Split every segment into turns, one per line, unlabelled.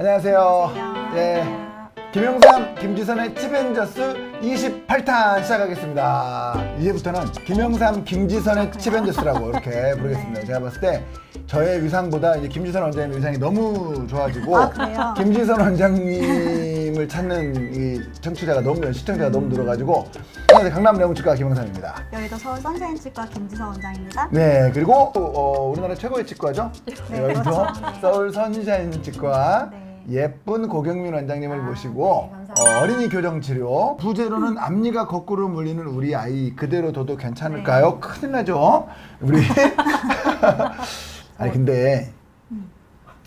안녕하세요.
안녕하세요.
예, 김영삼, 김지선의 칩앤저스 28탄 시작하겠습니다. 이제부터는 김영삼, 김지선의 칩앤저스라고 이렇게 부르겠습니다. 제가 봤을 때 저의 위상보다 이제 김지선 원장님 위상이 너무 좋아지고
아, 그래요?
김지선 원장님을 찾는 이 청취자가 너무 시청자가 너무 늘어가지고 안녕하세요. 강남 레옹치과 김영삼입니다.
여기도 서울 선샤인 치과 김지선 원장입니다.
네, 그리고 우리나라 최고의 치과죠.
네,
여기도
그렇죠. 네.
서울 선샤인 치과
네.
예쁜 고경민 원장님을 모시고
네, 감사합니다.
어린이 교정 치료 부제로는 앞니가 거꾸로 물리는 우리 아이 그대로 둬도 괜찮을까요? 큰일 나죠. 우리 아니 근데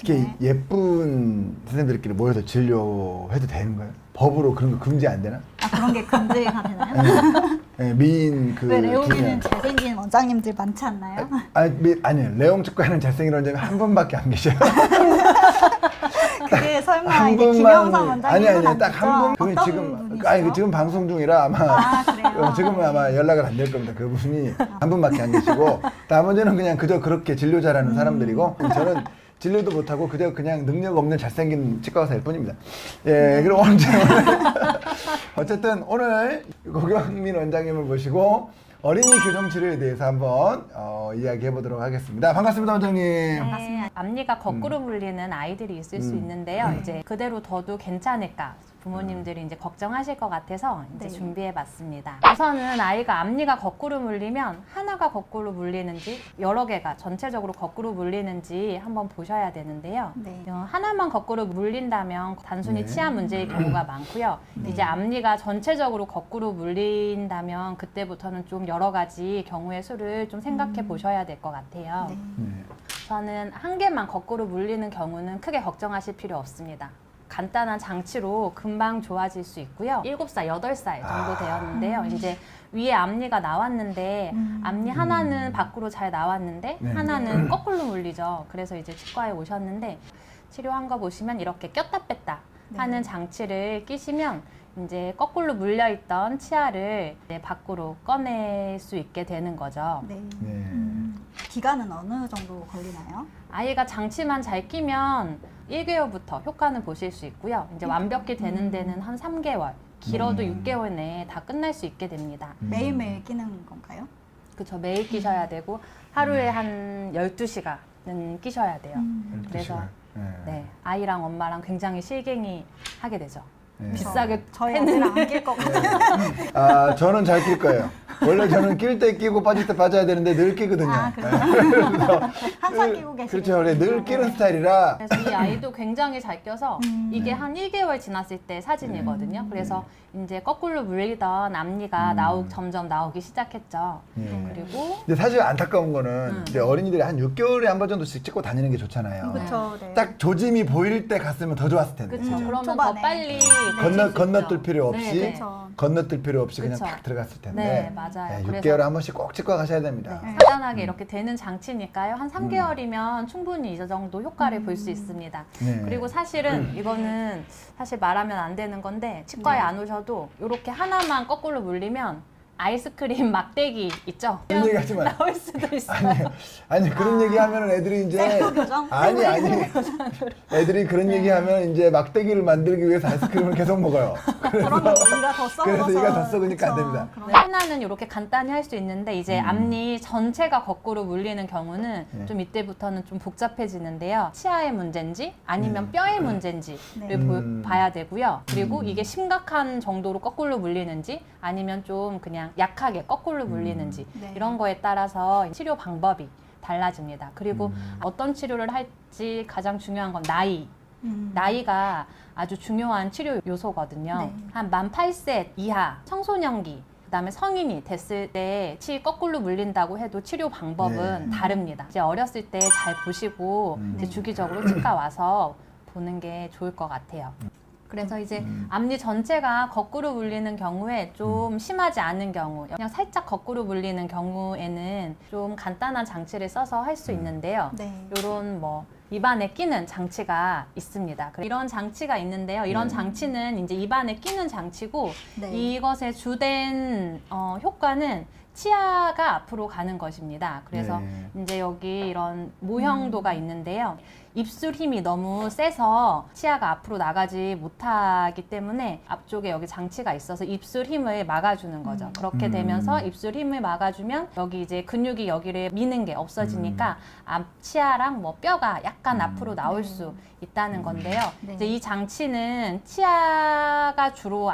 이렇게
네.
예쁜 선생님들끼리 모여서 진료해도 되는 거예요? 법으로 그런 거 금지 안 되나?
아, 그런 게 금지가 되나요?
네, 미인 그
왜 레옹이는
중에
잘생긴 원장님들 많지 않나요?
아니요 레옹 치과에는 잘생긴 원장님 한 분밖에 안 계셔요.
그게 설마
한
이제
분만
김영삼 원장님은
아니 딱 한 분. 그분이
어떤
지금
분이세요?
지금 방송 중이라 아마
아, 그래요?
지금은 아마 연락을 안 될 겁니다. 그분이 한 분밖에 안 계시고 나머지는 그냥 그저 그렇게 진료 잘하는 사람들이고 저는 진료도 못하고 그냥 능력 없는 잘생긴 치과 의사일 뿐입니다. 예, 그리고 오늘 어쨌든 오늘 고경민 원장님을 모시고 어린이 교정 치료에 대해서 한번 이야기해 보도록 하겠습니다. 반갑습니다, 원장님.
네, 앞니가 거꾸로 물리는 아이들이 있을 수 있는데요. 이제 그대로 둬도 괜찮을까? 부모님들이 이제 걱정하실 것 같아서 이제
네.
준비해봤습니다. 우선은 아이가 앞니가 거꾸로 물리면 하나가 거꾸로 물리는지 여러 개가 전체적으로 거꾸로 물리는지 한번 보셔야 되는데요.
네.
하나만 거꾸로 물린다면 단순히
네.
치아 문제일 경우가 많고요. 이제 앞니가 전체적으로 거꾸로 물린다면 그때부터는 좀 여러 가지 경우의 수를 좀 생각해 보셔야 될 것 같아요.
네.
네.
저는 한 개만 거꾸로 물리는 경우는 크게 걱정하실 필요 없습니다. 간단한 장치로 금방 좋아질 수 있고요. 7살, 8살 정도 되었는데요. 이제 위에 앞니가 나왔는데 앞니 하나는 밖으로 잘 나왔는데
네.
하나는 거꾸로 물리죠. 그래서 이제 치과에 오셨는데 치료한 거 보시면 이렇게 꼈다 뺐다 하는 장치를 끼시면 이제 거꾸로 물려있던 치아를 이제 밖으로 꺼낼 수 있게 되는 거죠.
네.
네.
기간은 어느 정도 걸리나요?
아이가 장치만 잘 끼면 1개월부터 효과는 보실 수 있고요. 이제 완벽히 되는 데는 한 3개월, 길어도 6개월 내에 다 끝날 수 있게 됩니다.
매일매일 끼는 건가요?
그렇죠. 매일 끼셔야 되고 하루에 한 12시간은 끼셔야 돼요. 그래서
12시간. 네.
네, 아이랑 엄마랑 굉장히 실갱이 하게 되죠.
네.
비싸게
저희 아이랑 안 낄 것 같아요.
아, 저는 잘 낄 거예요. 원래 저는 낄 때 끼고 빠질 때 빠져야 되는데 늘 끼거든요.
아, 그래요? 항상 끼고 계시죠?
그렇죠. 원래 늘 끼는 스타일이라
그래서 이 아이도 굉장히 잘 껴서 이게 한 1개월 지났을 때 사진이거든요. 그래서 이제 거꾸로 물리던 앞니가 점점 나오기 시작했죠.
예.
그리고
근데 사실 안타까운 거는 이제 어린이들이 한 6개월에 한 번 정도씩 찍고 다니는 게 좋잖아요.
그렇죠. 네.
딱 조짐이 보일 때 갔으면 더 좋았을 텐데.
그렇죠.
그죠?
그러면
초반에.
더 빨리
건너뛸 필요 없이
네, 네.
그쵸.
건너뛸 필요 없이 그냥
그쵸.
탁 들어갔을 텐데.
네, 맞아요.
6개월에 한 번씩 꼭 치과 가셔야 됩니다.
네, 간단하게 이렇게 되는 장치니까요. 한 3개월이면 충분히 이 정도 효과를 볼 수 있습니다.
네.
그리고 사실은 이거는 사실 말하면 안 되는 건데 치과에 안 오셔도 이렇게 하나만 거꾸로 물리면 아이스크림 막대기 있죠?
그런 얘기 하지 마요.
나올 수도 있어요.
아니 그런 얘기하면 애들이 이제
셀프 교정?
아니 애들이 그런 얘기하면 이제 막대기를 만들기 위해서 아이스크림을 계속 먹어요.
그런 거 이가 더 썩어서.
그래서 이가 더 썩으니까 안
그쵸.
됩니다.
그런
네, 하나는 이렇게 간단히 할 수 있는데 이제 앞니 전체가 거꾸로 물리는 경우는
네.
좀 이때부터는 좀 복잡해지는데요. 치아의 문제인지 아니면 뼈의 문제인지를
네.
봐야 되고요. 그리고 이게 심각한 정도로 거꾸로 물리는지 아니면 좀 그냥 약하게 거꾸로 물리는지
네.
이런 거에 따라서 치료 방법이 달라집니다. 그리고 어떤 치료를 할지 가장 중요한 건 나이가 아주 중요한 치료 요소거든요.
네.
한 만 8세 이하 청소년기 그다음에 성인이 됐을 때 치 거꾸로 물린다고 해도 치료 방법은 다릅니다. 이제 어렸을 때 잘 보시고 이제 주기적으로 치과 와서 보는 게 좋을 것 같아요. 그래서 이제 앞니 전체가 거꾸로 물리는 경우에 좀 심하지 않은 경우, 그냥 살짝 거꾸로 물리는 경우에는 좀 간단한 장치를 써서 할 수 있는데요.
네.
요런 뭐 입안에 끼는 장치가 있습니다. 이런 장치가 있는데요. 이런 장치는 이제 입안에 끼는 장치고
네.
이것의 주된 효과는 치아가 앞으로 가는 것입니다. 그래서
네.
이제 여기 이런 모형도가 있는데요. 입술 힘이 너무 세서 치아가 앞으로 나가지 못하기 때문에 앞쪽에 여기 장치가 있어서 입술 힘을 막아주는 거죠. 그렇게 되면서 입술 힘을 막아주면 여기 이제 근육이 여기를 미는 게 없어지니까 앞 치아랑 뭐 뼈가 약간 앞으로 나올 수 있다는 건데요.
네.
이제 이 장치는 치아가 주로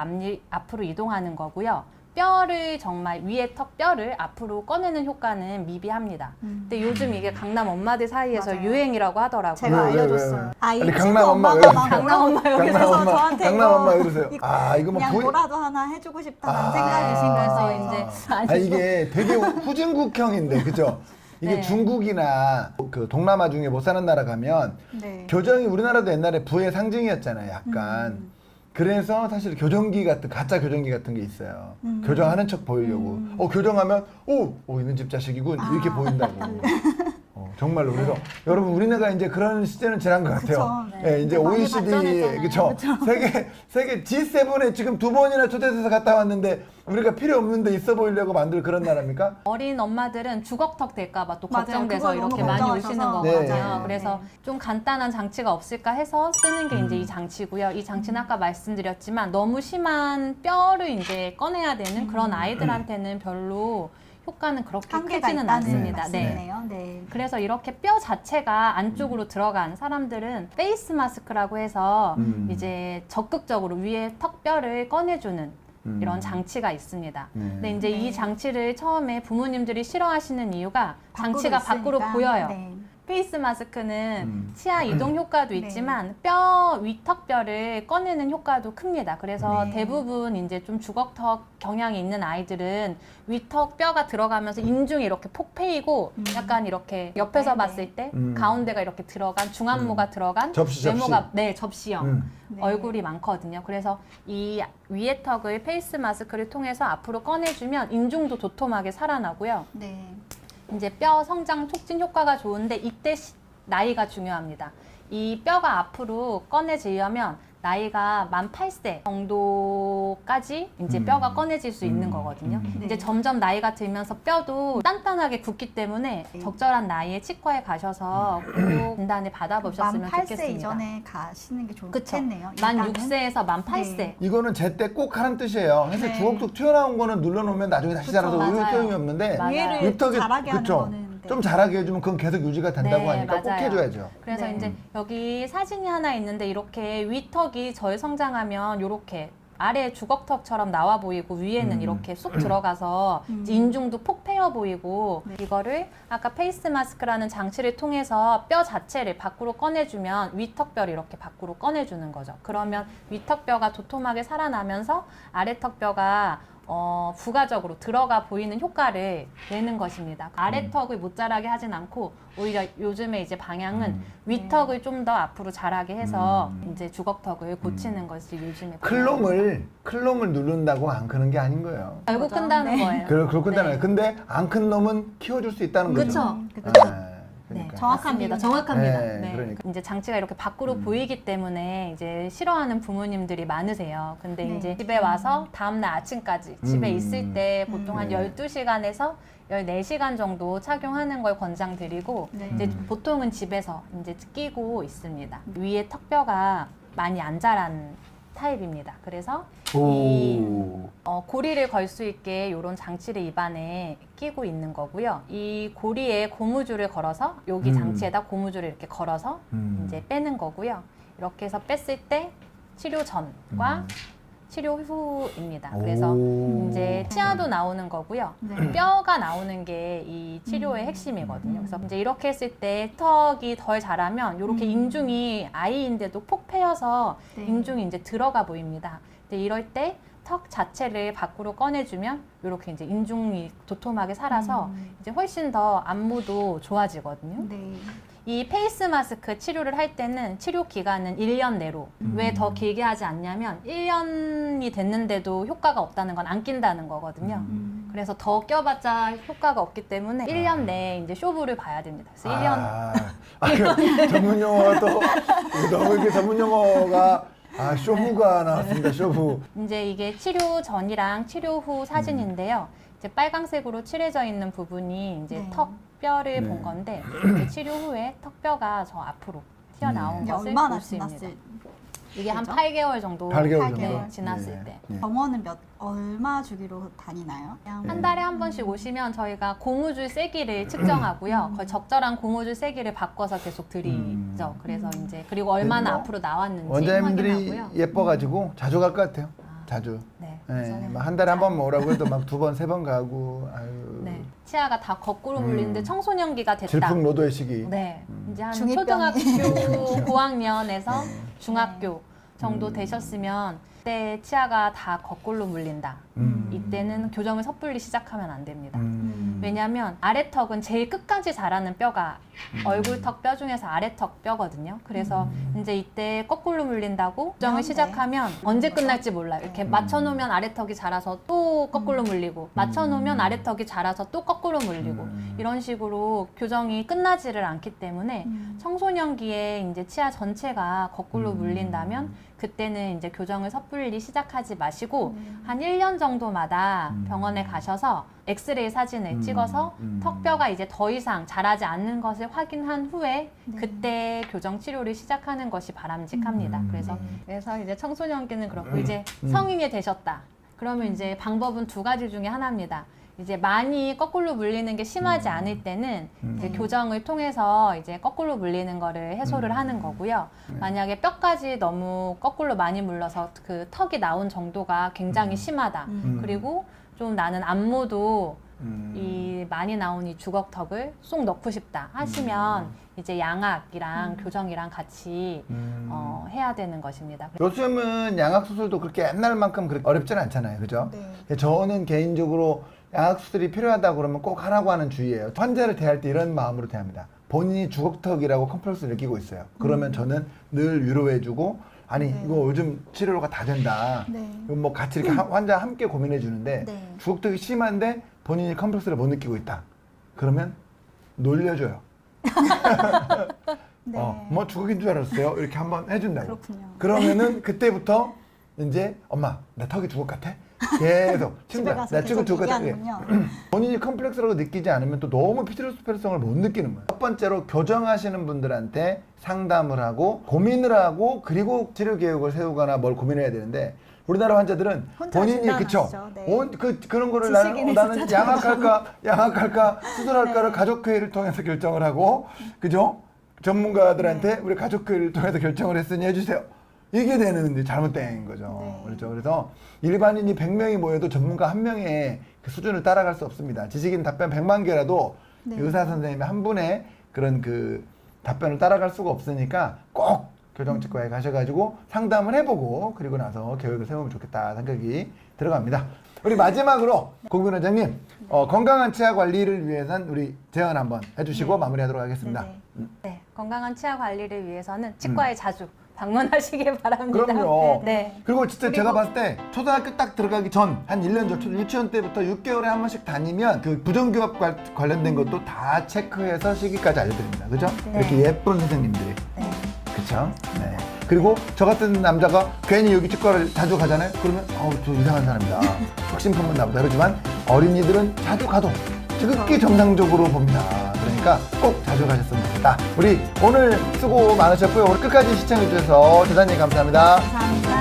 앞으로 이동하는 거고요. 뼈를 정말 위에 턱 뼈를 앞으로 꺼내는 효과는 미비합니다. 근데 요즘 이게 강남 엄마들 사이에서
맞아요.
유행이라고 하더라고요.
제가
왜, 왜,
알려줬어요.
왜?
아이
아니,
친구
강남 엄마
엄마가
왜
막
강남 엄마 여기
강남
그래서
엄마,
저한테
강남
이거
엄마 이러세요. 아, 이거 뭐
그냥
보이-
뭐라도 하나 해주고 싶다는
아.
생각이신
그래서
거죠.
이제
아, 이게 되게 후진국형인데, 그죠? 이게
네.
중국이나 그 동남아 중에 못 사는 나라 가면
네.
교정이 우리나라도 옛날에 부의 상징이었잖아요, 약간. 그래서 사실 교정기 같은 가짜 교정기 같은 게 있어요. 교정하는 척 보이려고. 교정하면 있는 집 자식이군 이렇게 보인다고. 정말로 그래서 여러분 우리나라가 이제 그런 시대는 지난 것 같아요.
그쵸.
네, 이제
많이
OECD
발전했잖아요.
그쵸? 세계 G7에 지금 2번이나 초대돼서 갔다 왔는데 우리가 필요 없는데 있어 보이려고 만들 그런 나라입니까?
어린 엄마들은 주걱턱 될까봐 또
맞아요.
걱정돼서
그걸
이렇게
너무
많이
걱정하셔서.
오시는
네.
거거든요.
맞아요.
그래서 좀 간단한 장치가 없을까 해서 쓰는 게 이제 이 장치고요. 이 장치는 아까 말씀드렸지만 너무 심한 뼈를 이제 꺼내야 되는 그런 아이들한테는 별로 효과는 그렇게
한계가
크지는
있다는
않습니다. 네.
말씀이네요. 네.
그래서 이렇게 뼈 자체가 안쪽으로 들어간 사람들은 페이스 마스크라고 해서 이제 적극적으로 위에 턱뼈를 꺼내주는 이런 장치가 있습니다. 근데 이제
네.
이 장치를 처음에 부모님들이 싫어하시는 이유가 장치가
있으니까.
밖으로 보여요.
네.
페이스 마스크는 치아 이동 효과도
네.
있지만 뼈 위턱뼈를 꺼내는 효과도 큽니다. 그래서
네.
대부분 이제 좀 주걱턱 경향이 있는 아이들은 위턱 뼈가 들어가면서 인중이 이렇게 폭 패이고 약간 이렇게 옆에서
네,
봤을 때 가운데가 이렇게 들어간 중안모가 들어간
접시.
외모가 네 접시형
네.
얼굴이 많거든요. 그래서 이 위에 턱을 페이스 마스크를 통해서 앞으로 꺼내주면 인중도 도톰하게 살아나고요.
네.
이제 뼈 성장 촉진 효과가 좋은데 이때 나이가 중요합니다. 이 뼈가 앞으로 꺼내지려면 나이가 만 8세 정도까지 이제 뼈가 꺼내질 수 있는 거거든요. 이제
네.
점점 나이가 들면서 뼈도 단단하게 굳기 때문에 적절한 나이에 치과에 가셔서 꼭 진단을 받아보셨으면
만 8세
좋겠습니다.
이전에 가시는 게
그쵸.
좋겠네요.
만
일단은.
6세에서 만 8세.
네.
이거는 제때 꼭 하는 뜻이에요. 사실
네.
주걱턱 튀어나온 거는 눌러놓으면 나중에 다시
그쵸,
자라서
맞아요.
소용이 없는데
맞아요.
위에를
위턱이-
자라게 하는
그쵸.
거는 네.
좀 자라게 해주면 그건 계속 유지가 된다고
네,
하니까 꼭
맞아요.
해줘야죠.
그래서
네.
이제 여기 사진이 하나 있는데 이렇게 위턱이 절 성장하면 이렇게 아래 주걱턱처럼 나와 보이고 위에는 이렇게 쏙 들어가서 이제 인중도 폭 패여 보이고
네.
이거를 아까 페이스 마스크라는 장치를 통해서 뼈 자체를 밖으로 꺼내주면 위턱뼈를 이렇게 밖으로 꺼내주는 거죠. 그러면 위턱뼈가 도톰하게 살아나면서 아래턱뼈가 부가적으로 들어가 보이는 효과를 내는 것입니다. 아래턱을 못 자라게 하진 않고 오히려 요즘에 이제 방향은 위턱을 좀 더 앞으로 자라게 해서 이제 주걱턱을 고치는 것이 요즘에
클롬을 누른다고 안 크는 게 아닌 거예요.
결국
맞아.
큰다는
네.
거예요.
그렇고
네.
네. 근데 안 큰 놈은 키워줄 수 있다는 거죠.
그쵸.
그쵸.
그러니까.
정확합니다.
맞습니다.
정확합니다.
네,
네.
그러니까.
이제 장치가 이렇게 밖으로 보이기 때문에 이제 싫어하는 부모님들이 많으세요. 근데
네.
이제 집에 와서 다음날 아침까지 집에 있을 때 보통 한
네.
12시간에서 14시간 정도 착용하는 걸 권장드리고
네.
이제 보통은 집에서 이제 끼고 있습니다. 위에 턱뼈가 많이 안 자란 타입입니다. 그래서 이 고리를 걸 수 있게 이런 장치를 입안에 끼고 있는 거고요. 이 고리에 고무줄을 걸어서 여기 장치에다 고무줄을 이렇게 걸어서 이제 빼는 거고요. 이렇게 해서 뺐을 때 치료 전과 치료 후입니다. 그래서 이제 치아도 나오는 거고요.
네.
뼈가 나오는 게 이 치료의 핵심이거든요. 그래서 이제 이렇게 했을 때 턱이 덜 자라면 이렇게 인중이 아이인데도 폭 패여서
네.
인중이 이제 들어가 보입니다. 근데 이럴 때 턱 자체를 밖으로 꺼내주면 이렇게 이제 인중이 도톰하게 살아서 이제 훨씬 더 안무도 좋아지거든요.
네.
이 페이스 마스크 치료를 할 때는 치료 기간은 1년 내로. 왜 더 길게 하지 않냐면 1년이 됐는데도 효과가 없다는 건 안 낀다는 거거든요. 그래서 더 껴봤자 효과가 없기 때문에 1년 내에 이제 쇼부를 봐야 됩니다. 그래서 1년
전문 용어가 또 너무 이렇게 전문 용어가 쇼부가 나왔습니다. 쇼부.
이제 이게 치료 전이랑 치료 후 사진인데요. 이제 빨강색으로 칠해져 있는 부분이 이제
네.
턱뼈를
네.
본 건데 이제 치료 후에 턱뼈가 저 앞으로 튀어나온
이게
것을
얼마나
볼 수 있습니다.
지났을
이게 한
그죠?
8개월 정도
8개월 정도
네,
지났을
예.
때.
예.
병원은 얼마 주기로 다니나요? 그냥
네.
한 달에 한 번씩 오시면 저희가 고무줄 세기를 측정하고요. 거의 적절한 고무줄 세기를 바꿔서 계속 드리죠. 그래서 이제 그리고 얼마나
뭐
앞으로 나왔는지
원장님들이
확인하고요.
예뻐가지고 자주 갈 것 같아요.
아,
자주.
네.
예,
우선은
막 한 달에 한 번 오라고 해도 막 2번, 3번 가고. 아유.
네. 치아가 다 거꾸로 물리는데 청소년기가 됐다.
질풍노도의 시기.
네. 이제 한
중2병이.
초등학교 고학년에서
네.
중학교 정도 되셨으면 그때 치아가 다 거꾸로 물린다. 이때는 교정을 섣불리 시작하면 안 됩니다. 왜냐하면 아래턱은 제일 끝까지 자라는 뼈가 얼굴턱 뼈 중에서 아래턱 뼈거든요. 그래서 이제 이때 거꾸로 물린다고 교정을
네.
시작하면 언제 끝날지 몰라요. 이렇게 맞춰놓으면 아래턱이 자라서 또 거꾸로 물리고 맞춰놓으면 아래턱이 자라서 또 거꾸로 물리고 이런 식으로 교정이 끝나지를 않기 때문에 청소년기에 이제 치아 전체가 거꾸로 물린다면 그때는 이제 교정을 섣불리 시작하지 마시고 한 1년 정도마다 병원에 가셔서 엑스레이 사진을 찍어서 턱뼈가 이제 더 이상 자라지 않는 것을 확인한 후에 그때 교정 치료를 시작하는 것이 바람직합니다. 그래서 이제 청소년기는 그렇고 이제 성인이 되셨다. 그러면 이제 방법은 2가지 중에 하나입니다. 이제 많이 거꾸로 물리는 게 심하지 않을 때는 이제 교정을 통해서 이제 거꾸로 물리는 거를 해소를 하는 거고요. 만약에 뼈까지 너무 거꾸로 많이 물러서 그 턱이 나온 정도가 굉장히 심하다. 그리고 좀 나는 안모도 이 많이 나온 이 주걱턱을 쏙 넣고 싶다 하시면 이제 양악이랑 교정이랑 같이 해야 되는 것입니다.
요즘은 양악 수술도 그렇게 옛날만큼 그렇게 어렵진 않잖아요, 그죠?
네.
저는 개인적으로 양악 수술이 필요하다 그러면 꼭 하라고 하는 주의예요. 환자를 대할 때 이런 마음으로 대합니다. 본인이 주걱턱이라고 컴플렉스를 느끼고 있어요. 그러면 저는 늘 위로해주고 아니
네.
이거 요즘 치료가 다 된다.
네.
이거 뭐 같이 이렇게 환자 함께 고민해 주는데
네.
주걱턱이 심한데 본인이 컴플렉스를 못 느끼고 있다. 그러면 놀려줘요.
네.
뭐 주걱인 줄 알았어요. 이렇게 한번 해준다고.
그렇군요.
그러면은 그때부터 이제 엄마 나 턱이 주걱 같아? 계속
집에
친구야
가서
나 지금
계속
주걱 같아.
얘기하는군요.
본인이 컴플렉스라고 느끼지 않으면 또 너무 피지로스페르성을 못 느끼는 거예요. 첫 번째로 교정하시는 분들한테 상담을 하고 고민을 하고 그리고 치료 계획을 세우거나 뭘 고민해야 되는데 우리나라 환자들은
혼자
본인이 그쵸?
진단하시죠. 네.
그런 거를
지식인이
나는
진짜
양악할까 수술할까를
네.
가족회의를 통해서 결정을 하고 그죠? 전문가들한테 우리 가족회의를 통해서 결정을 했으니 해주세요. 이게 되는 이제 잘못된 거죠.
네.
그렇죠. 그래서 일반인이 100명이 모여도 전문가 1명의 그 수준을 따라갈 수 없습니다. 지식인 답변 100만 개라도
네.
의사 선생님 한 분의 그런 그 답변을 따라갈 수가 없으니까 꼭 교정치과에 가셔가지고 상담을 해보고 그리고 나서 계획을 세우면 좋겠다 생각이 들어갑니다. 우리 마지막으로 공균 원장님 건강한 치아 관리를 위해선 우리 제안 한번 해주시고 마무리하도록 하겠습니다.
네네.
네, 건강한 치아 관리를 위해서는 치과에 자주 방문하시길 바랍니다.
그럼요.
네.
그리고 진짜 제가 봤을 때 초등학교 딱 들어가기 전 한 1년 전 유치원 때부터 6개월에 한 번씩 다니면 그 부정교합 관련된 것도 다 체크해서 시기까지 알려드립니다. 그죠?
네.
이렇게 예쁜 선생님들이.
네.
그쵸? 네. 그리고 저 같은 남자가 괜히 여기 치과를 자주 가잖아요? 그러면 저 이상한 사람이다. 흑심품은 나보다 그러지만 어린이들은 자주 가도 지극히 정상적으로 봅니다. 그러니까 꼭 자주 가셨으면 좋겠다. 우리 오늘 수고 많으셨고요. 오늘 끝까지 시청해주셔서 대단히 감사합니다.
감사합니다.